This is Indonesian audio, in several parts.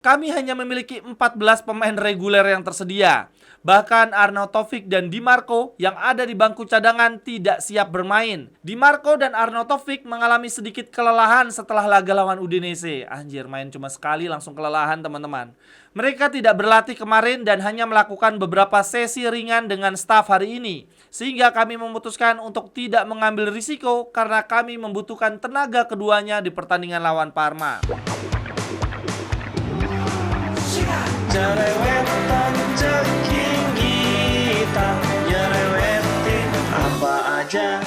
Kami hanya memiliki 14 pemain reguler yang tersedia. Bahkan Arnautovic dan Di Marco yang ada di bangku cadangan tidak siap bermain. Di Marco dan Arnautovic mengalami sedikit kelelahan setelah laga lawan Udinese. Anjir, main cuma sekali langsung kelelahan teman-teman. Mereka tidak berlatih kemarin dan hanya melakukan beberapa sesi ringan dengan staf hari ini. Sehingga kami memutuskan untuk tidak mengambil risiko karena kami membutuhkan tenaga keduanya di pertandingan lawan Parma. Jerewetan ceking kita, nyerewetin apa aja.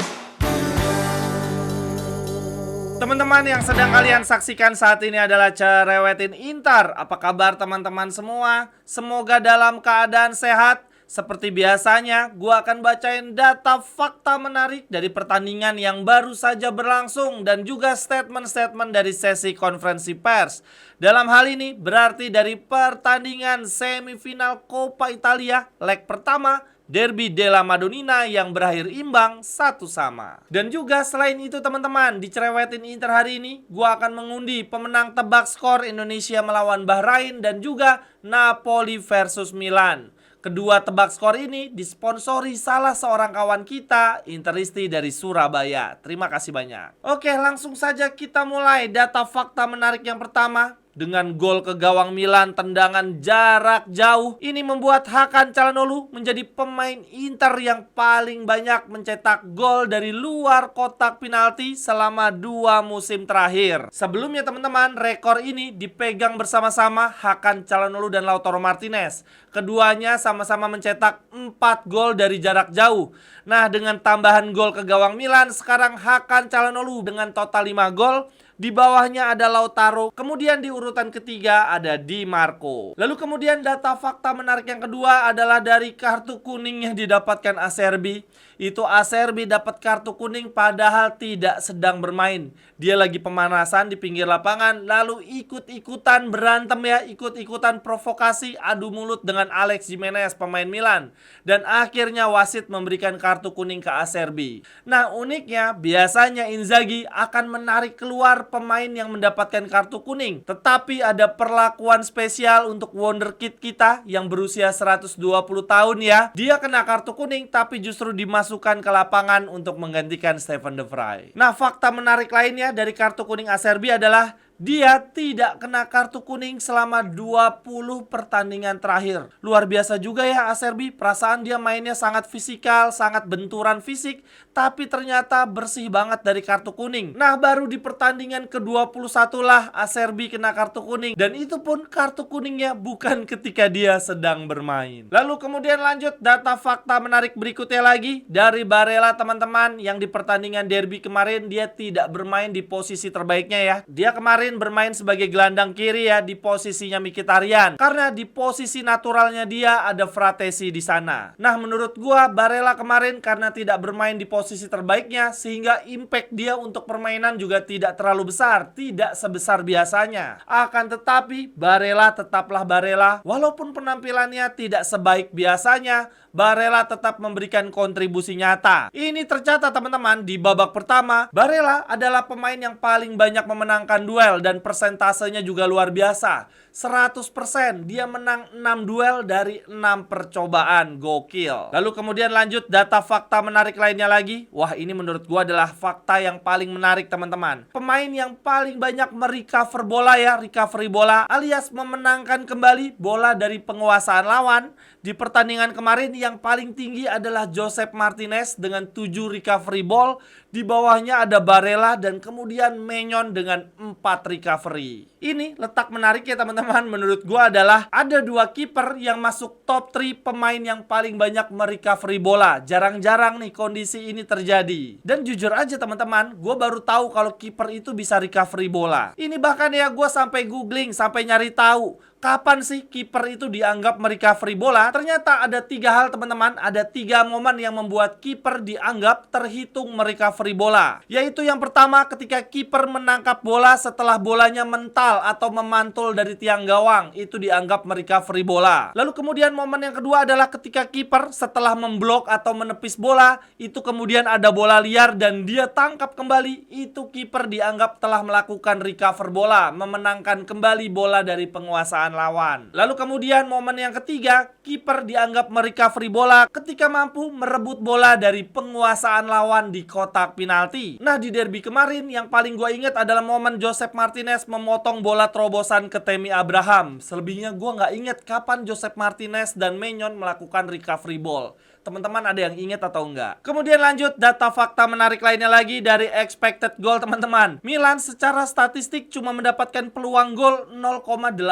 Teman-teman yang sedang kalian saksikan saat ini adalah Cerewetin Inter. Apa kabar teman-teman semua? Semoga dalam keadaan sehat. Seperti biasanya, gua akan bacain data fakta menarik dari pertandingan yang baru saja berlangsung dan juga statement-statement dari sesi konferensi pers. Dalam hal ini berarti dari pertandingan semifinal Coppa Italia leg pertama Derby della Madonnina yang berakhir imbang 1-1. Dan juga selain itu teman-teman, di Cerewetin Inter hari ini gua akan mengundi pemenang tebak skor Indonesia melawan Bahrain dan juga Napoli versus Milan. Kedua tebak skor ini disponsori salah seorang kawan kita, Interisti dari Surabaya. Terima kasih banyak. Oke, langsung saja kita mulai data fakta menarik yang pertama. Dengan gol ke gawang Milan tendangan jarak jauh, ini membuat Hakan Calhanoglu menjadi pemain Inter yang paling banyak mencetak gol dari luar kotak penalti selama 2 musim terakhir. Sebelumnya teman-teman, rekor ini dipegang bersama-sama Hakan Calhanoglu dan Lautaro Martinez. Keduanya sama-sama mencetak 4 gol dari jarak jauh. Nah, dengan tambahan gol ke gawang Milan, sekarang Hakan Calhanoglu dengan total 5 gol. Di bawahnya ada Lautaro, kemudian di urutan ketiga ada Di Marco. Lalu kemudian data fakta menarik yang kedua adalah dari kartu kuning yang didapatkan Acerbi. Itu Acerbi dapat kartu kuning padahal tidak sedang bermain. Dia lagi pemanasan di pinggir lapangan, lalu ikut-ikutan berantem ya, ikut-ikutan provokasi adu mulut dengan Alex Jimenez pemain Milan. Dan akhirnya wasit memberikan kartu kuning ke Acerbi. Nah uniknya, biasanya Inzaghi akan menarik keluar pemain yang mendapatkan kartu kuning. Tetapi ada perlakuan spesial untuk wonderkid kita yang berusia 120 tahun ya. Dia kena kartu kuning tapi justru dimasukkan ke lapangan untuk menggantikan Steven De Vrij. Nah fakta menarik lainnya dari kartu kuning Acerbi adalah dia tidak kena kartu kuning selama 20 pertandingan terakhir. Luar biasa juga ya Acerbi. Perasaan dia mainnya sangat fisikal, sangat benturan fisik, tapi ternyata bersih banget dari kartu kuning. Nah baru di pertandingan ke-21 lah Acerbi kena kartu kuning. Dan itu pun kartu kuningnya bukan ketika dia sedang bermain. Lalu kemudian lanjut data fakta menarik berikutnya lagi dari Barella teman-teman. Yang di pertandingan derby kemarin dia tidak bermain di posisi terbaiknya ya. Dia kemarin bermain sebagai gelandang kiri ya di posisinya Mkhitaryan. Karena di posisi naturalnya dia ada Fratesi di sana. Nah menurut gua Barella kemarin karena tidak bermain di posisi terbaiknya sehingga impact dia untuk permainan juga tidak terlalu besar, tidak sebesar biasanya. Akan tetapi Barella tetaplah Barella. Walaupun penampilannya tidak sebaik biasanya, Barella tetap memberikan kontribusi nyata. Ini tercatat teman-teman di babak pertama, Barella adalah pemain yang paling banyak memenangkan duel dan persentasenya juga luar biasa. 100% dia menang 6 duel dari 6 percobaan. Gokil. Lalu kemudian lanjut data fakta menarik lainnya lagi. Wah ini menurut gua adalah fakta yang paling menarik teman-teman. Pemain yang paling banyak merecover bola ya, recovery bola alias memenangkan kembali bola dari penguasaan lawan. Di pertandingan kemarin yang paling tinggi adalah Josep Martinez dengan 7 recovery ball. Di bawahnya ada Barella dan kemudian Maignan dengan 4 recovery. Ini letak menarik ya teman-teman. Menurut gua adalah ada 2 kiper yang masuk top 3 pemain yang paling banyak merecovery bola. Jarang-jarang nih kondisi ini terjadi. Dan jujur aja teman-teman, gua baru tahu kalau kiper itu bisa recovery bola. Ini bahkan ya gua sampai googling, sampai nyari tahu Kapan sih kiper itu dianggap merecovery bola? Ternyata ada 3 hal teman-teman, ada 3 momen yang membuat kiper dianggap terhitung merecovery bola. Yaitu yang pertama, ketika kiper menangkap bola setelah bolanya mental atau memantul dari tiang gawang, itu dianggap merecovery bola. Lalu kemudian momen yang kedua adalah ketika kiper setelah memblok atau menepis bola, itu kemudian ada bola liar dan dia tangkap kembali, itu kiper dianggap telah melakukan recover bola, memenangkan kembali bola dari penguasaan lawan. Lalu kemudian momen yang ketiga, kiper dianggap merecovery bola ketika mampu merebut bola dari penguasaan lawan di kotak penalti. Nah, di derby kemarin yang paling gue ingat adalah momen Joseph Martinez memotong bola terobosan ke Tammy Abraham. Selebihnya gue nggak ingat kapan Joseph Martinez dan Maignan melakukan recovery ball. Teman-teman ada yang ingat atau enggak? Kemudian lanjut, data fakta menarik lainnya lagi dari expected goal teman-teman. Milan secara statistik cuma mendapatkan peluang gol 0,86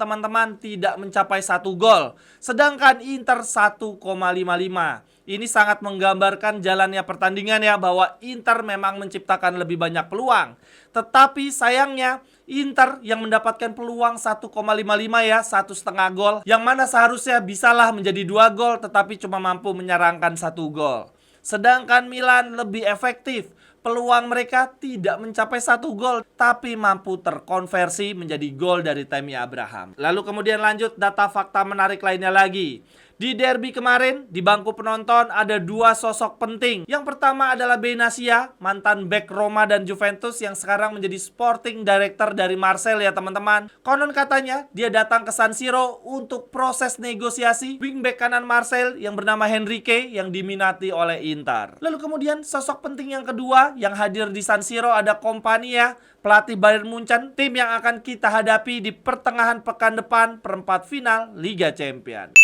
teman-teman, tidak mencapai 1 gol. Sedangkan Inter 1,55. Ini sangat menggambarkan jalannya pertandingan ya, bahwa Inter memang menciptakan lebih banyak peluang. Tetapi sayangnya Inter yang mendapatkan peluang 1,55 ya, 1,5 gol, yang mana seharusnya bisalah menjadi 2 gol tetapi cuma mampu menyerangkan 1 gol. Sedangkan Milan lebih efektif. Peluang mereka tidak mencapai 1 gol tapi mampu terkonversi menjadi gol dari Tammy Abraham. Lalu kemudian lanjut, data fakta menarik lainnya lagi. Di derby kemarin, di bangku penonton ada 2 sosok penting. Yang pertama adalah Bennacia, mantan bek Roma dan Juventus yang sekarang menjadi sporting director dari Marseille ya teman-teman. Konon katanya dia datang ke San Siro untuk proses negosiasi wingback kanan Marseille yang bernama Henrique yang diminati oleh Inter. Lalu kemudian sosok penting yang kedua yang hadir di San Siro ada Kompania, pelatih Bayern Munchen, tim yang akan kita hadapi di pertengahan pekan depan perempat final Liga Champions.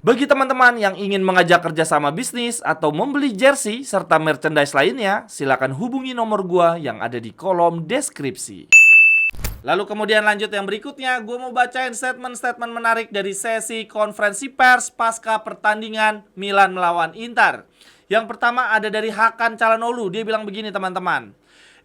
Bagi teman-teman yang ingin mengajak kerjasama bisnis atau membeli jersey serta merchandise lainnya, silakan hubungi nomor gua yang ada di kolom deskripsi. Lalu kemudian lanjut yang berikutnya, gue mau bacain statement-statement menarik dari sesi konferensi pers pasca pertandingan Milan melawan Inter. Yang pertama ada dari Hakan Calhanoglu, dia bilang begini teman-teman.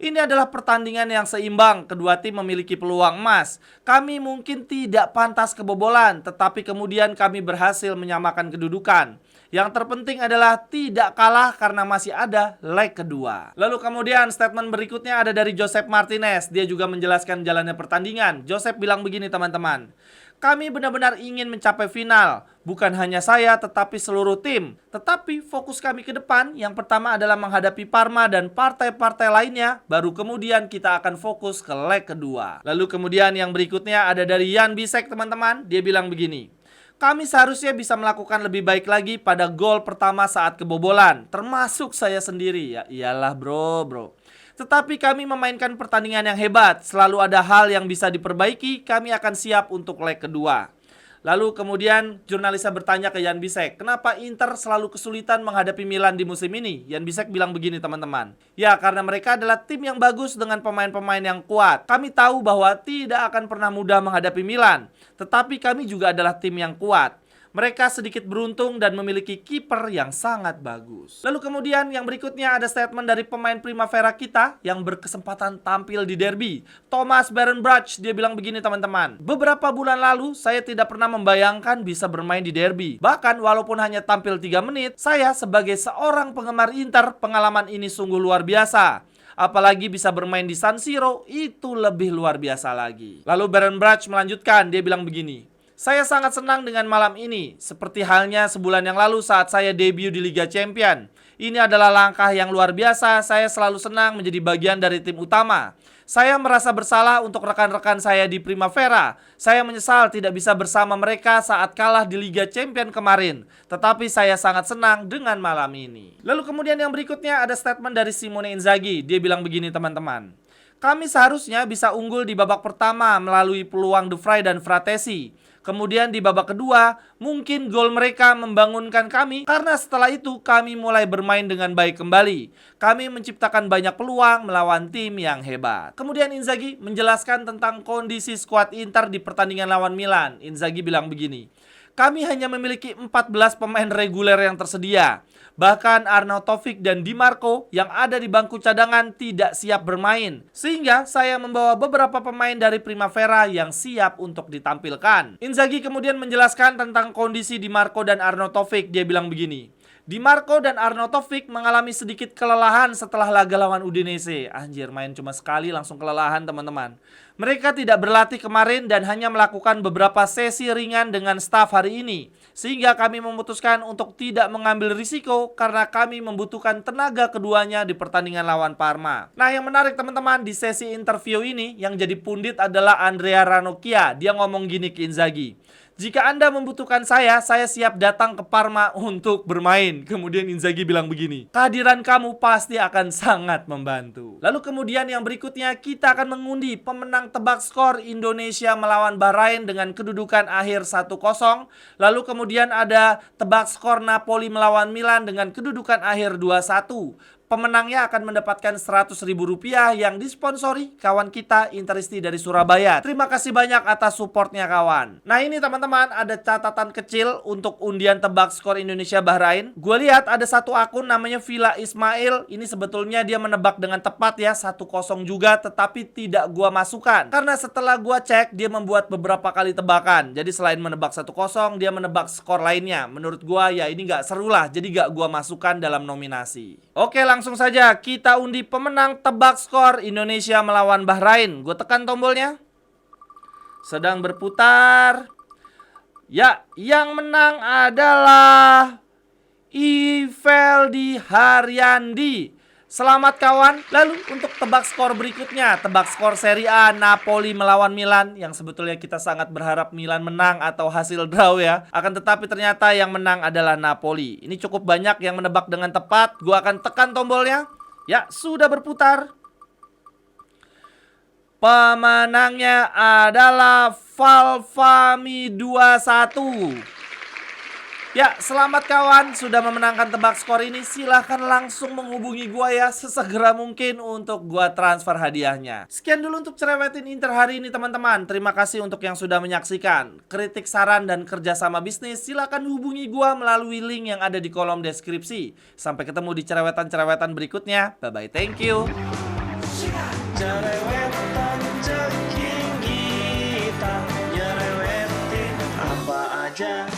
Ini adalah pertandingan yang seimbang, kedua tim memiliki peluang emas. Kami mungkin tidak pantas kebobolan, tetapi kemudian kami berhasil menyamakan kedudukan. Yang terpenting adalah tidak kalah karena masih ada leg kedua. Lalu kemudian statement berikutnya ada dari Joseph Martinez. Dia juga menjelaskan jalannya pertandingan. Joseph bilang begini teman-teman. Kami benar-benar ingin mencapai final. Bukan hanya saya tetapi seluruh tim. Tetapi fokus kami ke depan yang pertama adalah menghadapi Parma dan partai-partai lainnya. Baru kemudian kita akan fokus ke leg kedua. Lalu kemudian yang berikutnya ada dari Jan Bisek teman-teman. Dia bilang begini. Kami seharusnya bisa melakukan lebih baik lagi pada gol pertama saat kebobolan. Termasuk saya sendiri. Ya iyalah bro. Tetapi kami memainkan pertandingan yang hebat. Selalu ada hal yang bisa diperbaiki. Kami akan siap untuk leg kedua. Lalu kemudian jurnalisnya bertanya ke Jan Bisek, kenapa Inter selalu kesulitan menghadapi Milan di musim ini? Jan Bisek bilang begini teman-teman. Ya karena mereka adalah tim yang bagus dengan pemain-pemain yang kuat. Kami tahu bahwa tidak akan pernah mudah menghadapi Milan. Tetapi kami juga adalah tim yang kuat. Mereka sedikit beruntung dan memiliki kiper yang sangat bagus. Lalu kemudian yang berikutnya ada statement dari pemain Primavera kita yang berkesempatan tampil di derby. Thomas Berenbrouch, dia bilang begini teman-teman. Beberapa bulan lalu saya tidak pernah membayangkan bisa bermain di derby. Bahkan walaupun hanya tampil 3 menit, saya sebagai seorang penggemar Inter, pengalaman ini sungguh luar biasa. Apalagi bisa bermain di San Siro, itu lebih luar biasa lagi. Lalu Berenbrouch melanjutkan, dia bilang begini. Saya sangat senang dengan malam ini, seperti halnya sebulan yang lalu saat saya debut di Liga Champions. Ini adalah langkah yang luar biasa, saya selalu senang menjadi bagian dari tim utama. Saya merasa bersalah untuk rekan-rekan saya di Primavera. Saya menyesal tidak bisa bersama mereka saat kalah di Liga Champions kemarin. Tetapi saya sangat senang dengan malam ini. Lalu kemudian yang berikutnya ada statement dari Simone Inzaghi. Dia bilang begini teman-teman. Kami seharusnya bisa unggul di babak pertama melalui peluang De Vrij dan Fratesi. Kemudian di babak kedua, mungkin gol mereka membangunkan kami karena setelah itu kami mulai bermain dengan baik kembali. Kami menciptakan banyak peluang melawan tim yang hebat. Kemudian Inzaghi menjelaskan tentang kondisi skuad Inter di pertandingan lawan Milan. Inzaghi bilang begini. kami hanya memiliki 14 pemain reguler yang tersedia. Bahkan Arnautovic dan Di Marco yang ada di bangku cadangan tidak siap bermain. Sehingga saya membawa beberapa pemain dari Primavera yang siap untuk ditampilkan. Inzaghi kemudian menjelaskan tentang kondisi Di Marco dan Arnautovic. Dia bilang begini, Di Marco dan Arnautovic mengalami sedikit kelelahan setelah laga lawan Udinese. Anjir, main cuma sekali langsung kelelahan teman-teman. Mereka tidak berlatih kemarin dan hanya melakukan beberapa sesi ringan dengan staf hari ini. Sehingga kami memutuskan untuk tidak mengambil risiko karena kami membutuhkan tenaga keduanya di pertandingan lawan Parma. Nah, yang menarik teman-teman, di sesi interview ini yang jadi pundit adalah Andrea Ranocchia. Dia ngomong gini ke Inzaghi, jika Anda membutuhkan saya siap datang ke Parma untuk bermain. Kemudian Inzaghi bilang begini, kehadiran kamu pasti akan sangat membantu. Lalu kemudian yang berikutnya kita akan mengundi pemenang tebak skor Indonesia melawan Bahrain dengan kedudukan akhir 1-0. Lalu kemudian ada tebak skor Napoli melawan Milan dengan kedudukan akhir 2-1. Pemenangnya akan mendapatkan Rp100.000 yang disponsori kawan kita Interisti dari Surabaya. Terima kasih banyak atas supportnya kawan. Nah ini teman-teman, ada catatan kecil untuk undian tebak skor Indonesia Bahrain. Gue lihat ada satu akun namanya Villa Ismail. Ini sebetulnya dia menebak dengan tepat ya 1-0 juga, tetapi tidak gue masukkan. Karena setelah gue cek, dia membuat beberapa kali tebakan. Jadi selain menebak 1-0, dia menebak skor lainnya. Menurut gue ya ini gak seru lah, jadi gak gue masukkan dalam nominasi. Oke, langsung saja kita undi pemenang tebak skor Indonesia melawan Bahrain. Gue tekan tombolnya. Sedang berputar. Ya, yang menang adalah Iveldi Haryandi. Selamat kawan. Lalu untuk tebak skor berikutnya, tebak skor Serie A Napoli melawan Milan, yang sebetulnya kita sangat berharap Milan menang atau hasil draw ya. Akan tetapi ternyata yang menang adalah Napoli. Ini cukup banyak yang menebak dengan tepat. Gua akan tekan tombolnya. Ya, sudah berputar. Pemenangnya adalah Valfami 21. Ya, selamat kawan sudah memenangkan tebak skor ini. Silahkan langsung menghubungi gua ya sesegera mungkin untuk gua transfer hadiahnya. Sekian dulu untuk Cerewetin Inter hari ini teman-teman. Terima kasih untuk yang sudah menyaksikan. Kritik, saran, dan kerjasama bisnis silahkan hubungi gua melalui link yang ada di kolom deskripsi. Sampai ketemu di cerewetan-cerewetan berikutnya. Bye-bye, thank you. Cerewetan ceking kita, nyerewetin apa aja.